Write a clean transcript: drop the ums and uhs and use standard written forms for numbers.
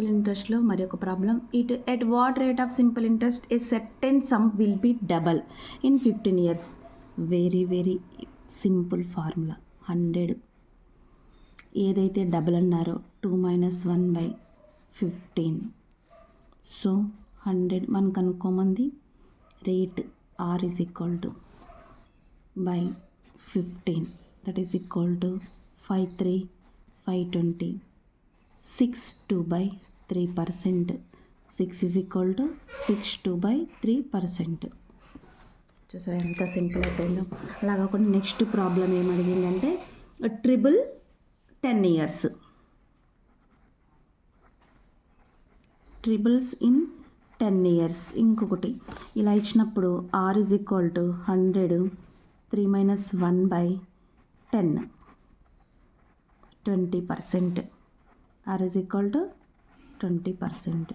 Simple ఇంట్రెస్ట్లో మరి ఒక problem. It at what rate of simple interest A certain some will be double in 15 years. Very very simple formula. 100 ఏదైతే double అన్నారో 2 - 1/15. So 100 మనకు అనుకోమంది rate R is equal to by 15, that is equal to 5 3 520, 6/2/3%. 6 is equal to 6/2/3%. చూసారా ఎంత simple అయిపోయిందో. అలా కాకుండా next problem ఏమడిగిందంటే triple 10 years, triples in 10 years. ఇంకొకటి ఇలా ఇచ్చినప్పుడు R is equal to 100 3 - 1/10, 20%. R is equal to 20%.